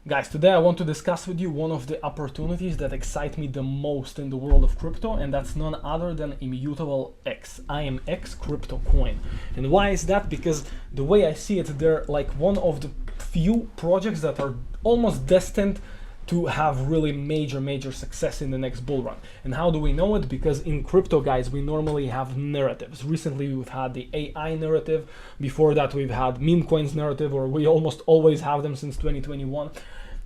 Guys, today I want to discuss with you one of the opportunities that excite me the most in the world of crypto, and that's none other than Immutable X, IMX Crypto coin. And why is that? Because the way I see it, they're like one of the few projects that are almost destined to have really major success in the next bull run. And how do we know it? Because in crypto, guys, we normally have narratives. Recently we've had the AI narrative. Before that we've had meme coins narrative, or we almost always have them since 2021.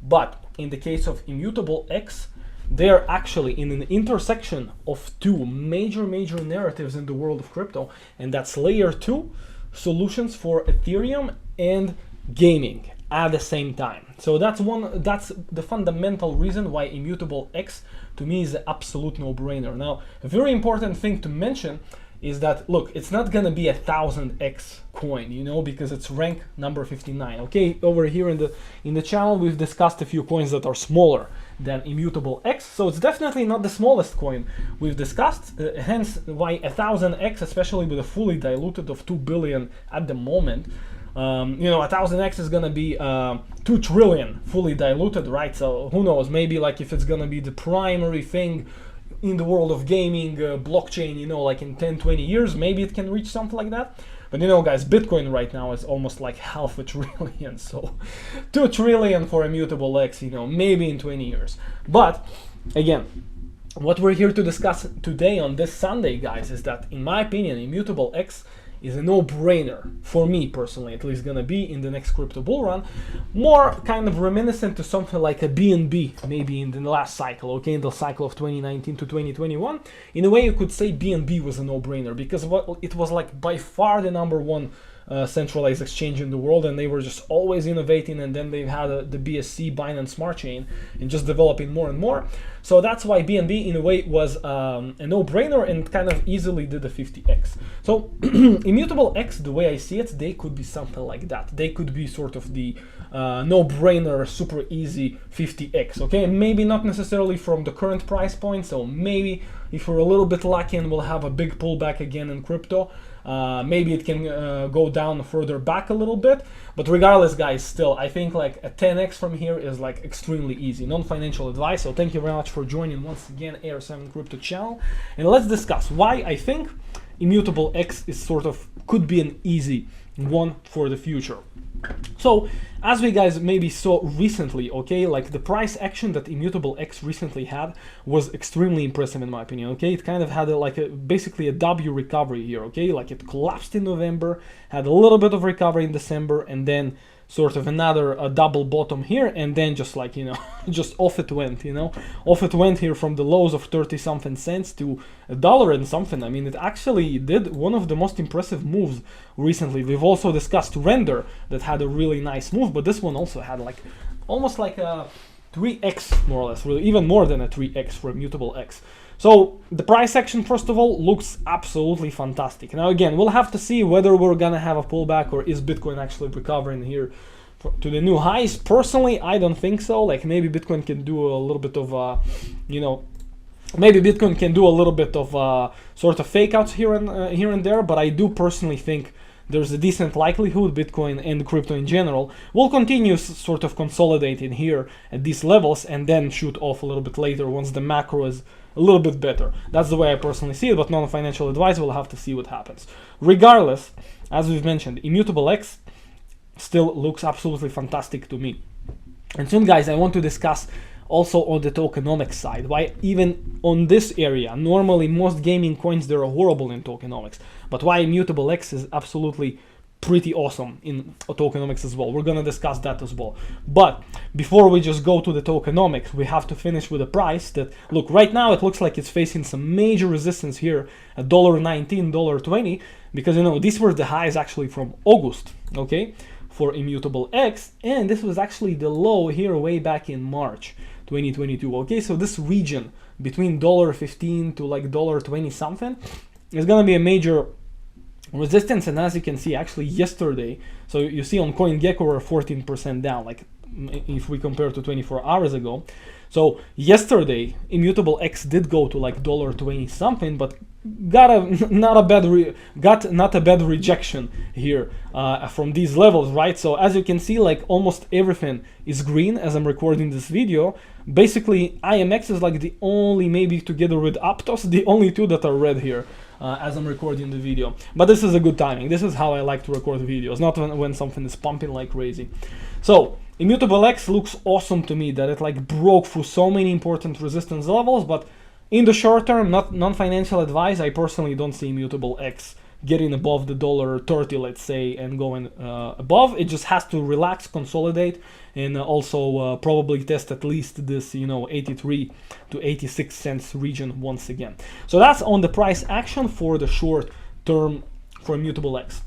But in the case of Immutable X, they're actually in an intersection of two major narratives in the world of crypto, and that's layer 2 solutions for Ethereum and gaming at the same time. So that's the fundamental reason why Immutable X to me is an absolute no-brainer. Now, a very important thing to mention is that, look, it's not gonna be 1000x coin, you know, because it's rank number 59. Okay, over here in the channel we've discussed a few coins that are smaller than Immutable X, so it's definitely not the smallest coin we've discussed, hence why 1000x, especially with a fully diluted of 2 billion at the moment, you know, 1000x is gonna be 2 trillion fully diluted, right? So who knows, maybe like if it's gonna be the primary thing in the world of gaming, blockchain, you know, like in 10-20 years, maybe it can reach something like that. But you know, guys, Bitcoin right now is almost like 500 billion, so 2 trillion for Immutable X, you know, maybe in 20 years. But again, what we're here to discuss today on this Sunday, guys, is that in my opinion, Immutable X is a no-brainer for me personally, at least gonna be in the next crypto bull run, more kind of reminiscent to something like a BNB maybe in the last cycle, okay, in the cycle of 2019 to 2021. In a way, you could say BNB was a no-brainer because it was like by far the #1 centralized exchange in the world, and they were just always innovating, and then they've had the BSC, Binance Smart Chain, and just developing more and more. So that's why BNB in a way was a no-brainer and kind of easily did the 50x. So Immutable X, the way I see it, they could be something like that. They could be sort of the no-brainer, super easy 50x, okay? Maybe not necessarily from the current price point, so maybe if we're a little bit lucky and we'll have a big pullback again in crypto, maybe it can go down further back a little bit. But regardless, guys, still I think like a 10x from here is like extremely easy. Non-financial advice. So thank you very much for joining once again AR7 Crypto channel, and let's discuss why I think Immutable X is sort of could be an easy one for the future. So as we guys maybe saw recently, okay, like the price action that Immutable X recently had was extremely impressive in my opinion, okay? It kind of had basically a W recovery here, okay? Like it collapsed in November, had a little bit of recovery in December, and then sort of another double bottom here, and then just like, you know, just off it went, you know, off it went here from the lows of 30 something cents to $1 and something. I mean, it actually did one of the most impressive moves recently. We've also discussed Render that had a really nice move, but this one also had like almost like a 3x more or less, really even more than a 3x for Immutable X. So the price action, first of all, looks absolutely fantastic. Now again, we'll have to see whether we're gonna have a pullback or is Bitcoin actually recovering here to the new highs. Personally, I don't think so. Like maybe Bitcoin can do a little bit of you know, maybe Bitcoin can do a little bit of sort of fake outs here and there, but I do personally think there's a decent likelihood Bitcoin and crypto in general will continue sort of consolidating here at these levels and then shoot off a little bit later once the macro is a little bit better. That's the way I personally see it, but non-financial advice, we'll have to see what happens. Regardless, as we've mentioned, Immutable X still looks absolutely fantastic to me. And soon, guys, I want to discuss also on the tokenomics side, why even on this area, normally most gaming coins, they're horrible in tokenomics, but why Immutable X is absolutely pretty awesome in tokenomics as well. We're gonna discuss that as well. But before we just go to the tokenomics, we have to finish with a price that, look, right now it looks like it's facing some major resistance here at $1.19, $1.20, because, you know, these were the highs actually from August, okay, for Immutable X, and this was actually the low here way back in March 2022, okay? So this region between $1.15 to like $1.20 something is gonna be a major resistance. And as you can see, actually yesterday, so you see on CoinGecko we're 14% down, like if we compare to 24 hours ago. So yesterday Immutable X did go to like $1.20 something, but got a not a bad rejection here from these levels, right? So as you can see, like almost everything is green as I'm recording this video. Basically IMX is like the only, maybe together with Aptos, the only two that are red here as I'm recording the video. But this is a good timing. This is how I like to record videos, not when something is pumping like crazy. So Immutable X looks awesome to me, that it like broke through so many important resistance levels. But in the short term, not non-financial advice, I personally don't see Immutable X getting above the $1.30, let's say, and going above. It just has to relax, consolidate, and also probably test at least this, 83 to 86 cents region once again. So that's on the price action for the short term for Immutable X.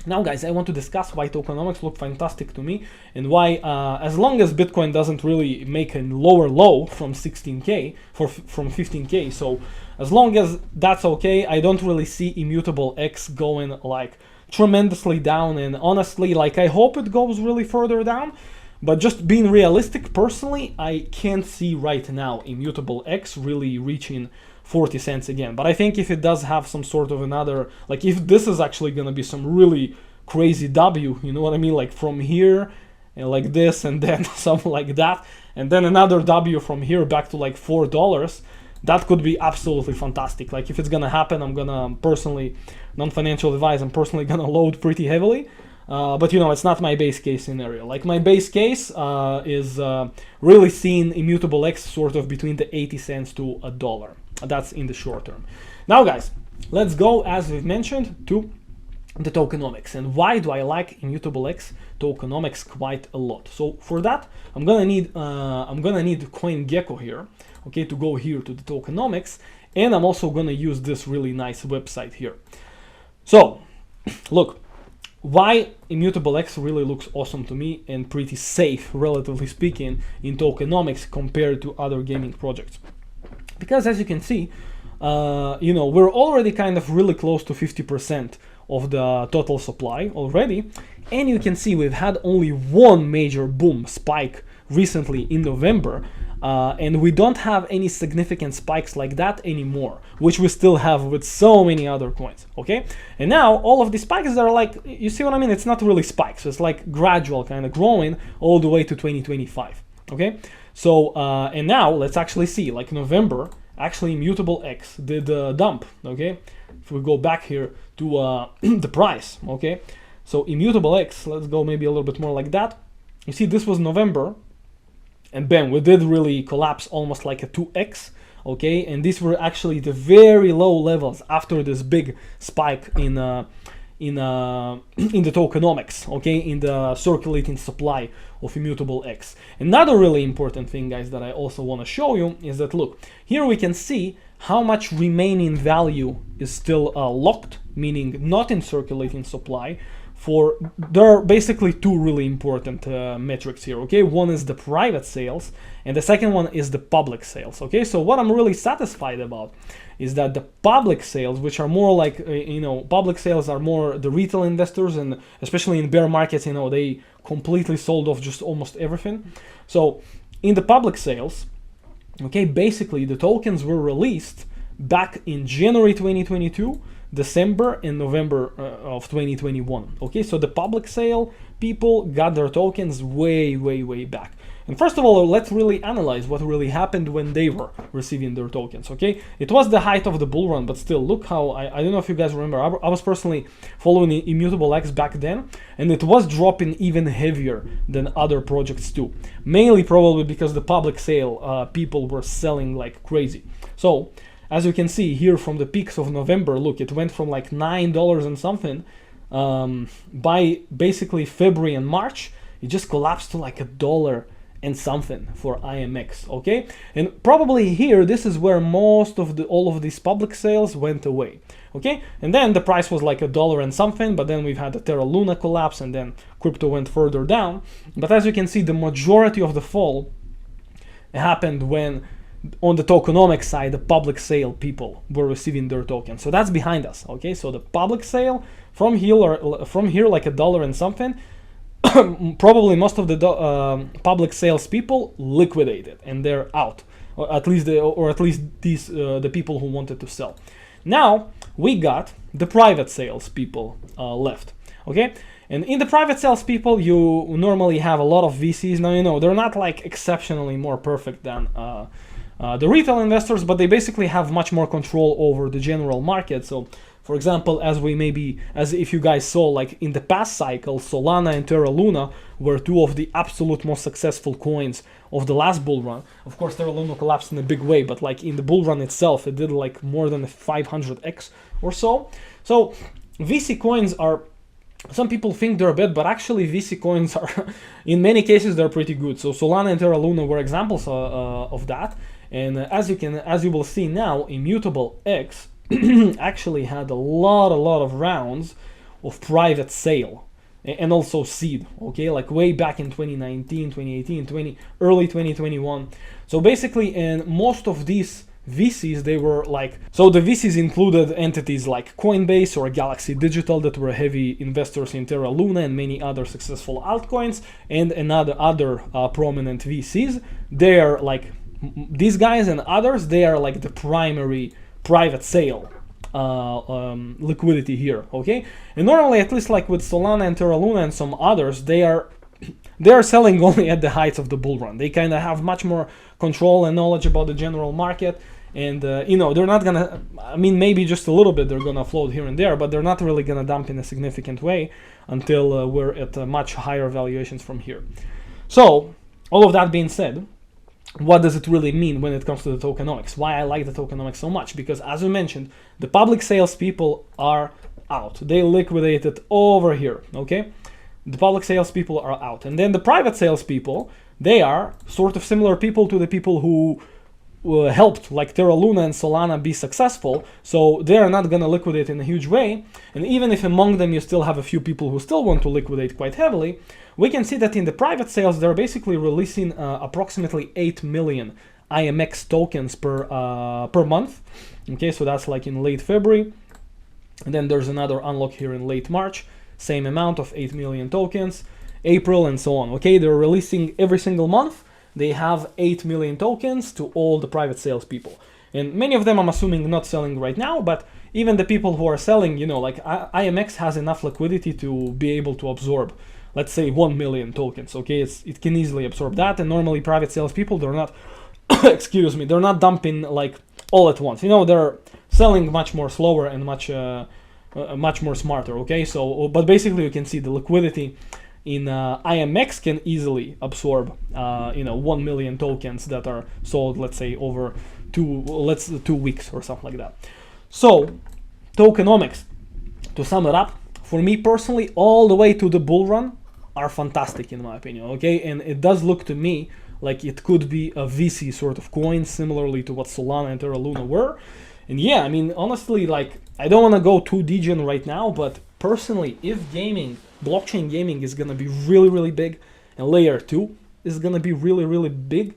Now guys, I want to discuss why tokenomics look fantastic to me, and why as long as Bitcoin doesn't really make a lower low from 16k from 15k, so as long as that's okay, I don't really see Immutable X going like tremendously down. And honestly, like I hope it goes really further down, but just being realistic, personally, I can't see right now Immutable X really reaching 40 cents again. But I think if it does have some sort of another, like if this is actually gonna be some really crazy W, you know what I mean, like from here and like this, and then something like that, and then another W from here back to like $4, that could be absolutely fantastic. Like if it's gonna happen, I'm gonna personally, non-financial advice, I'm personally gonna load pretty heavily. But it's not my base case scenario. Like my base case is really seeing Immutable X sort of between the 80 cents to $1. That's in the short term. Now guys, let's go, as we've mentioned, to the tokenomics. And why do I like Immutable X tokenomics quite a lot? So for that, I'm gonna need CoinGecko here, okay, to go here to the tokenomics, and I'm also gonna use this really nice website here. So look, why Immutable X really looks awesome to me and pretty safe, relatively speaking, in tokenomics compared to other gaming projects. Because as you can see, we're already kind of really close to 50% of the total supply already. And you can see we've had only one major boom spike recently in November. And we don't have any significant spikes like that anymore, which we still have with so many other coins, okay? And now all of the spikes are like, you see what I mean? It's not really spikes, it's like gradual kind of growing all the way to 2025, okay? So, and now let's actually see, like November, actually Immutable X did a dump, okay? If we go back here to the price, okay? So Immutable X, let's go maybe a little bit more like that. You see, this was November, and bam, we did really collapse almost like a 2x, okay? And these were actually the very low levels after this big spike in the tokenomics, okay, in the circulating supply of Immutable X. Another really important thing, guys, that I also want to show you is that, look, here we can see how much remaining value is still locked, meaning not in circulating supply. There are basically two really important metrics here, okay? One is the private sales, and the second one is the public sales, okay? So what I'm really satisfied about is that the public sales, which are more like, public sales are more the retail investors, and especially in bear markets, they completely sold off just almost everything. So in the public sales, okay, basically the tokens were released back in January 2022, December and November of 2021. Okay, so the public sale people got their tokens way back. And first of all, let's really analyze what really happened when they were receiving their tokens. Okay, it was the height of the bull run, but still, look how I don't know if you guys remember, I was personally following Immutable X back then, and it was dropping even heavier than other projects too, mainly probably because the public sale people were selling like crazy. So as you can see here from the peaks of November, look, it went from like $9 and something. By basically February and March, it just collapsed to like $1 and something for IMX, okay? And probably here, this is where most of all of these public sales went away, okay? And then the price was like $1 and something, but then we've had the Terra Luna collapse, and then crypto went further down. But as you can see, the majority of the fall happened when, on the tokenomics side, the public sale people were receiving their tokens. So that's behind us, okay? So the public sale from here like $1 and something, probably most of the public sales people liquidated and they're out, or at least these the people who wanted to sell. Now we got the private sales people left, okay? And in the private sales people, you normally have a lot of VCs. Now, you know, they're not like exceptionally more perfect than the retail investors, but they basically have much more control over the general market. So, for example, as if you guys saw, like in the past cycle, Solana and Terra Luna were two of the absolute most successful coins of the last bull run. Of course, Terra Luna collapsed in a big way, but like in the bull run itself, it did like more than 500x or so. So VC coins are, some people think they're bad, but actually VC coins are, in many cases, they're pretty good. So Solana and Terra Luna were examples of that. And as you will see now, Immutable X actually had a lot of rounds of private sale and also seed, okay, like way back in 2019, 2018, early 2021. So basically, in most of these VCs, they were like, so the VCs included entities like Coinbase or Galaxy Digital that were heavy investors in Terra Luna and many other successful altcoins, and other prominent VCs. They are like, these guys and others, they are like the primary private sale liquidity here, okay? And normally, at least like with Solana and Terra Luna and some others, they are selling only at the heights of the bull run. They kind of have much more control and knowledge about the general market, and you know, they're not gonna, I mean, maybe just a little bit they're gonna float here and there, but they're not really gonna dump in a significant way until we're at much higher valuations from here. So all of that being said, what does it really mean when it comes to the tokenomics? Why I like the tokenomics so much? Because as we mentioned, the public sales people are out. They liquidated over here, okay? The public sales people are out. And then the private sales people, they are sort of similar people to the people who helped like Terra Luna and Solana be successful. So they are not going to liquidate in a huge way. And even if among them you still have a few people who still want to liquidate quite heavily, we can see that in the private sales, they're basically releasing approximately 8 million IMX tokens per month. Okay, so that's like in late February. And then there's another unlock here in late March. Same amount of 8 million tokens, April and so on. Okay, they're releasing every single month. They have 8 million tokens to all the private sales people. And many of them, I'm assuming, not selling right now, but even the people who are selling, you know, like IMX has enough liquidity to be able to absorb, let's say 1 million tokens, okay? It can easily absorb that, and normally private sales people, they're not, excuse me, they're not dumping like all at once. You know, they're selling much more slower and much more smarter, okay? So, but basically you can see the liquidity in IMX can easily absorb, 1 million tokens that are sold, let's say, over 2 weeks or something like that. So, tokenomics, to sum it up, for me personally, all the way to the bull run are fantastic in my opinion, okay? And it does look to me like it could be a VC sort of coin, similarly to what Solana and Terra Luna were. And yeah, I mean, honestly, like, I don't want to go too degen right now, but personally, if blockchain gaming is going to be really, really big, and layer 2 is going to be really, really big,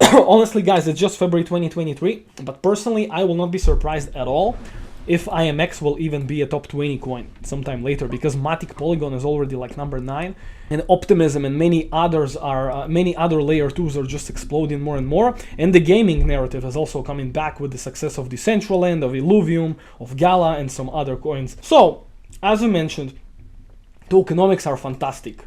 honestly, guys, it's just February 2023, but personally, I will not be surprised at all if IMX will even be a top 20 coin sometime later, because Matic Polygon is already like number 9, and Optimism and many other layer 2s are just exploding more and more, and the gaming narrative is also coming back with the success of Decentraland, of Illuvium, of Gala, and some other coins. So, as we mentioned, tokenomics are fantastic.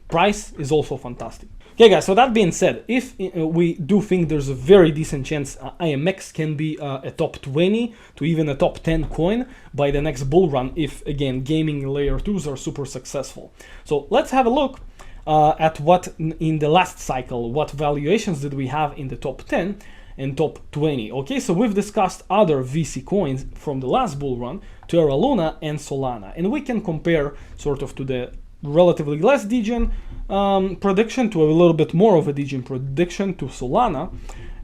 Price is also fantastic. Okay, guys, so that being said, if we do think there's a very decent chance IMX can be a top 20 to even a top 10 coin by the next bull run, if, again, gaming layer 2s are super successful. So let's have a look at what in the last cycle, what valuations did we have in the top 10 and top 20. Okay, so we've discussed other VC coins from the last bull run, Terra Luna and Solana, and we can compare sort of to the relatively less degen prediction to a little bit more of a degen prediction to Solana,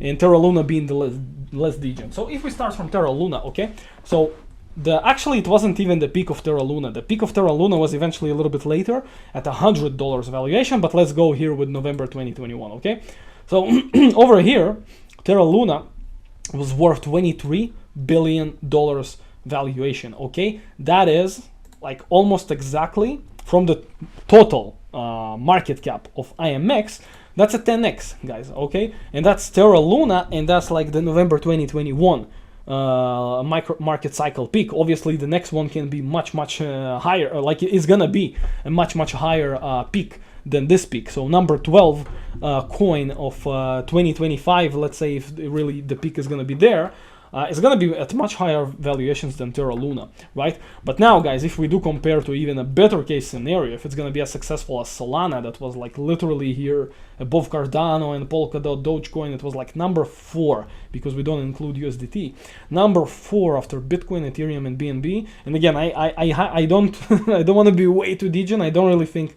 and Terra Luna being the less degen. So if we start from Terra Luna, okay, so actually it wasn't even the peak of Terra Luna. The peak of Terra Luna was eventually a little bit later at $100 valuation, but let's go here with November 2021, okay? So over here, Terra Luna was worth $23 billion valuation, okay? That is like almost exactly from the total market cap of IMX. That's a 10x, guys, okay? And that's Terra Luna, and that's like the November 2021 market cycle peak. Obviously the next one can be much higher, like it's gonna be a much higher peak than this peak. So number 12 coin of 2025, let's say, if really the peak is gonna be there, it's gonna be at much higher valuations than Terra Luna, right? But now, guys, if we do compare to even a better case scenario, if it's gonna be as successful as Solana, that was like literally here above Cardano and Polkadot, Dogecoin, it was like number 4, because we don't include USDT. Number 4 after Bitcoin, Ethereum, and BNB. And again, I don't I don't want to be way too degen. I don't really think.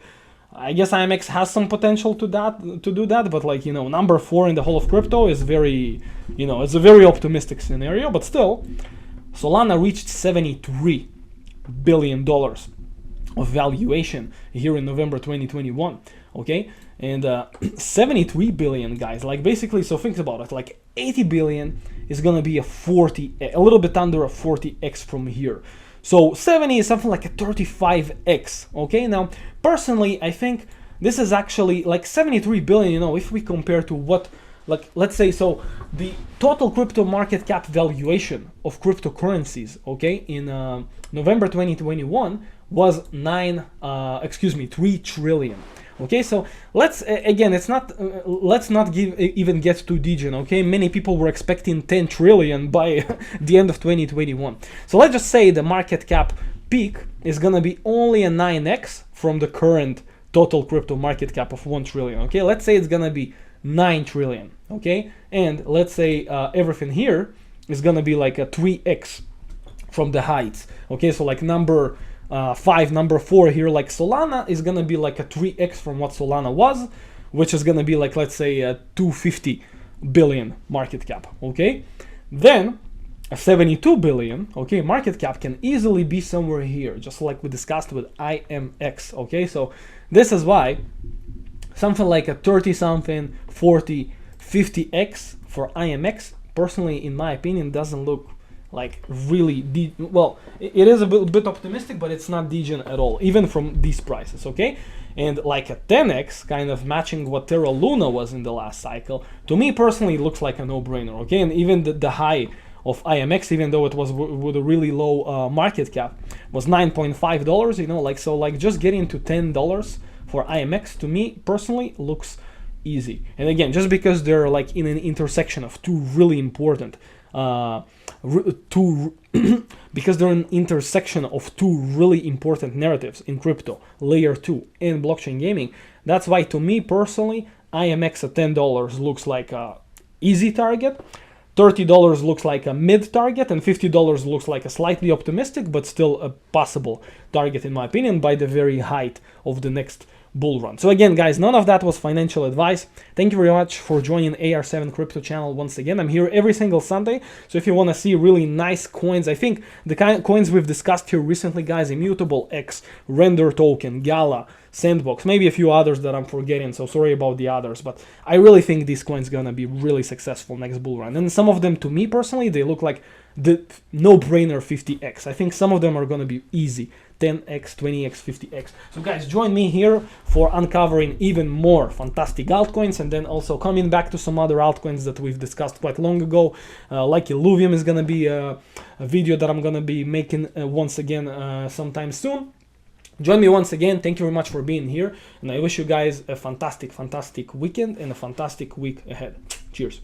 I guess IMX has some potential to do that, but like, you know, number 4 in the whole of crypto is very, you know, it's a very optimistic scenario. But still, Solana reached $73 billion of valuation here in November 2021. Okay, and 73 billion, guys, like basically, so think about it, like 80 billion is gonna be a little bit under a 40x from here. So 70 is something like a 35x. Okay, now personally, I think this is actually like 73 billion, you know, if we compare to what, like, let's say, so the total crypto market cap valuation of cryptocurrencies, okay, in November 2021 was 3 trillion. Okay, so let's again, it's not let's not even get too degen. Okay, many people were expecting 10 trillion by the end of 2021. So let's just say the market cap peak is gonna be only a 9x from the current total crypto market cap of 1 trillion. Okay, let's say it's gonna be 9 trillion. Okay, and let's say everything here is gonna be like a 3x from the heights. Okay, so like number 5, number 4 here, like Solana is gonna be like a 3x from what Solana was, which is gonna be like, let's say, a 250 billion market cap. Okay, then a 72 billion, okay, market cap can easily be somewhere here, just like we discussed with IMX. Okay, so this is why something like a 30 something, 40, 50x for IMX, personally, in my opinion, doesn't look like really well. It is a bit optimistic, but it's not degen at all, even from these prices. Okay, and like a 10x, kind of matching what Terra Luna was in the last cycle, to me personally looks like a no-brainer. Okay, and even the high of IMX, even though it was with a really low market cap, was $9.5, you know, like, so like just getting to $10 for IMX, to me personally looks easy. And again, just because they're like in an intersection of two really important because they're an intersection of two really important narratives in crypto, layer 2 and blockchain gaming. That's why, to me personally, IMX at $10 looks like a easy target, $30 looks like a mid target, and $50 looks like a slightly optimistic but still a possible target, in my opinion, by the very height of the next bull run. So again, guys, none of that was financial advice. Thank you very much for joining AR7 Crypto channel once again. I'm here every single Sunday, so if you want to see really nice coins, I think the kind of coins we've discussed here recently, guys, Immutable X, Render Token, Gala, Sandbox, maybe a few others that I'm forgetting, so sorry about the others, but I really think these coins gonna be really successful next bull run. And some of them, to me personally, they look like the no-brainer 50x. I think some of them are gonna be easy 10x, 20x, 50x. So guys, join me here for uncovering even more fantastic altcoins, and then also coming back to some other altcoins that we've discussed quite long ago, like Illuvium is gonna be a video that I'm gonna be making once again sometime soon. Join me once again. Thank you very much for being here, and I wish you guys a fantastic weekend and a fantastic week ahead. Cheers.